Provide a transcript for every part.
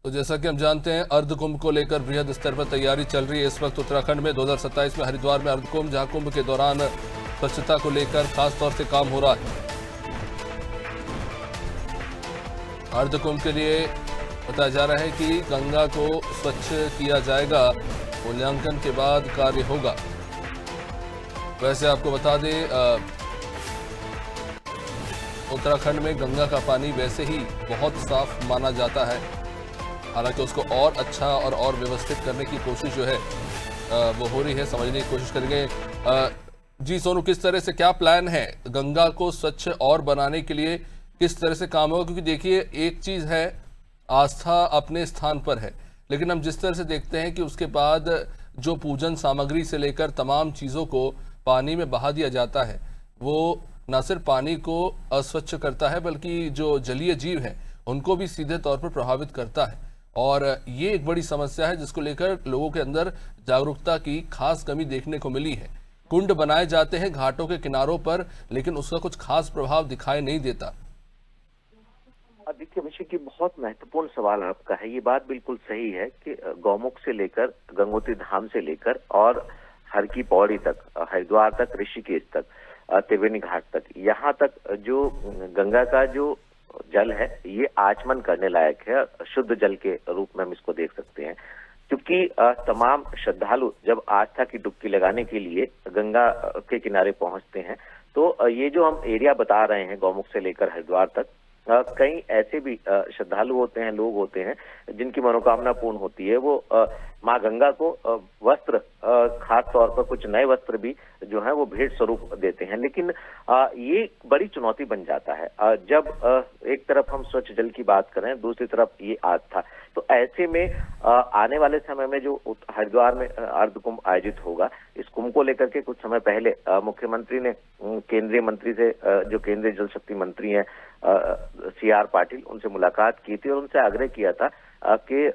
तो जैसा कि हम जानते हैं, अर्धकुंभ को लेकर बृहद स्तर पर तैयारी चल रही है इस वक्त उत्तराखंड में। 2027 में हरिद्वार में अर्धकुंभ, जहां कुंभ के दौरान स्वच्छता को लेकर खास तौर से काम हो रहा है। अर्धकुंभ के लिए बताया जा रहा है कि गंगा को स्वच्छ किया जाएगा, मूल्यांकन के बाद कार्य होगा। वैसे आपको बता दें, उत्तराखंड में गंगा का पानी वैसे ही बहुत साफ माना जाता है, हालांकि उसको और अच्छा और व्यवस्थित करने की कोशिश जो है वो हो रही है, समझने की कोशिश करेंगे। जी सोनू, किस तरह से क्या प्लान है गंगा को स्वच्छ और बनाने के लिए, किस तरह से काम होगा? क्योंकि देखिए, एक चीज है आस्था अपने स्थान पर है, लेकिन हम जिस तरह से देखते हैं कि उसके बाद जो पूजन सामग्री से लेकर तमाम चीज़ों को पानी में बहा दिया जाता है, वो न सिर्फ पानी को अस्वच्छ करता है बल्कि जो जलीय जीव हैं उनको भी सीधे तौर पर प्रभावित करता है। और ये एक बड़ी समस्या है जिसको लेकर लोगों के अंदर जागरूकता की खास कमी देखने को मिली है। कुंड बनाए जाते हैं घाटों के किनारों पर, लेकिन उसका कुछ खास प्रभाव दिखाई नहीं देता। देखिए अभिषेक, की बहुत महत्वपूर्ण सवाल आपका है। ये बात बिल्कुल सही है कि गौमुख से लेकर गंगोत्री धाम से लेकर और हर की पौड़ी तक, हरिद्वार तक, ऋषिकेश तक, त्रिवेणी घाट तक, यहाँ तक जो गंगा का जो जल है ये आचमन करने लायक है। शुद्ध जल के रूप में हम इसको देख सकते हैं, क्योंकि तमाम श्रद्धालु जब आस्था की डुबकी लगाने के लिए गंगा के किनारे पहुंचते हैं, तो ये जो हम एरिया बता रहे हैं गौमुख से लेकर हरिद्वार तक, कई ऐसे भी श्रद्धालु होते हैं, लोग होते हैं जिनकी मनोकामना पूर्ण होती है। वो माँ गंगा को वस्त्र, खास तौर पर कुछ नए वस्त्र भी जो है वो भेंट स्वरूप देते हैं। लेकिन ये बड़ी चुनौती बन जाता है जब एक तरफ हम स्वच्छ जल की बात करें, दूसरी तरफ ये आस्था। तो ऐसे में आने वाले समय में जो हरिद्वार में अर्धकुंभ आयोजित होगा, इस कुंभ को लेकर के कुछ समय पहले मुख्यमंत्री ने केंद्रीय मंत्री से, जो केंद्रीय जल शक्ति मंत्री हैं CR पाटिल, उनसे मुलाकात की थी और उनसे आग्रह किया था कि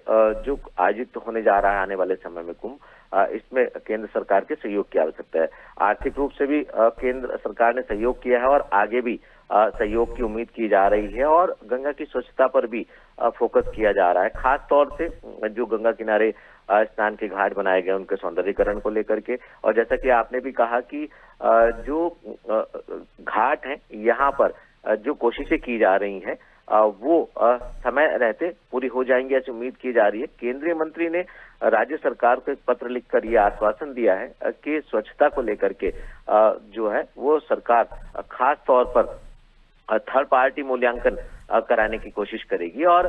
जो आयोजित होने जा रहा है आने वाले समय में कुंभ, इसमें केंद्र सरकार के सहयोग की आवश्यकता है। आर्थिक रूप से भी केंद्र सरकार ने सहयोग किया है और आगे भी सहयोग की उम्मीद की जा रही है, और गंगा की स्वच्छता पर भी फोकस किया जा रहा है। खास तौर से जो गंगा किनारे स्नान के घाट बनाए गए उनके सौंदर्यीकरण को लेकर के, और जैसा कि आपने भी कहा कि जो घाट हैं यहाँ पर जो कोशिशें की जा रही हैं वो समय रहते पूरी हो जाएंगी, ऐसी उम्मीद की जा रही है। केंद्रीय मंत्री ने राज्य सरकार को एक पत्र लिखकर यह आश्वासन दिया है कि स्वच्छता को लेकर के जो है वो सरकार खास तौर पर थर्ड पार्टी मूल्यांकन कराने की कोशिश करेगी, और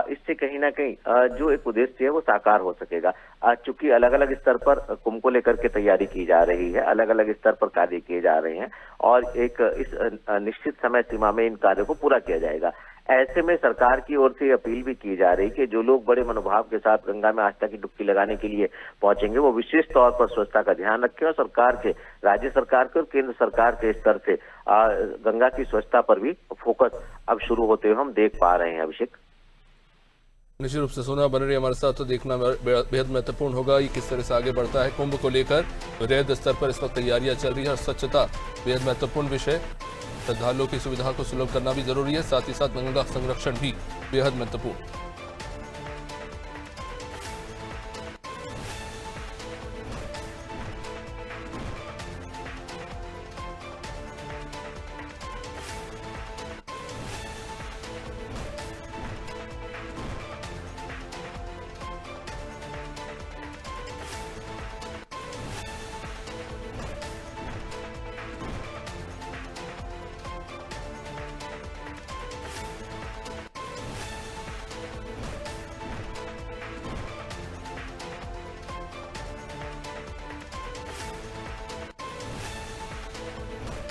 इससे कहीं ना कहीं जो एक उद्देश्य है वो साकार हो सकेगा। चूंकि अलग अलग स्तर पर कुंभ को लेकर के तैयारी की जा रही है, अलग अलग स्तर पर कार्य किए जा रहे हैं, और एक इस निश्चित समय सीमा में इन कार्यों को पूरा किया जाएगा। ऐसे में सरकार की ओर से अपील भी की जा रही कि जो लोग बड़े मनोभाव के साथ गंगा में आस्था की डुबकी लगाने के लिए पहुंचेंगे, वो विशेष तौर पर स्वच्छता का ध्यान रखें, और सरकार के, राज्य सरकार के और केंद्र सरकार के स्तर से गंगा की स्वच्छता पर भी फोकस अब शुरू होते हुए हम देख पा रहे हैं। अभिषेक, निश्चित रूप से सोना बन रही हमारे साथ, तो देखना बेहद महत्वपूर्ण होगा ये किस तरह से आगे बढ़ता है। कुंभ को लेकर वृहद स्तर पर इस वक्त तैयारियां चल रही है और स्वच्छता बेहद महत्वपूर्ण विषय। श्रद्धालुओं की सुविधा को सुलभ करना भी जरूरी है, साथ ही साथ गंगा संरक्षण भी बेहद महत्वपूर्ण।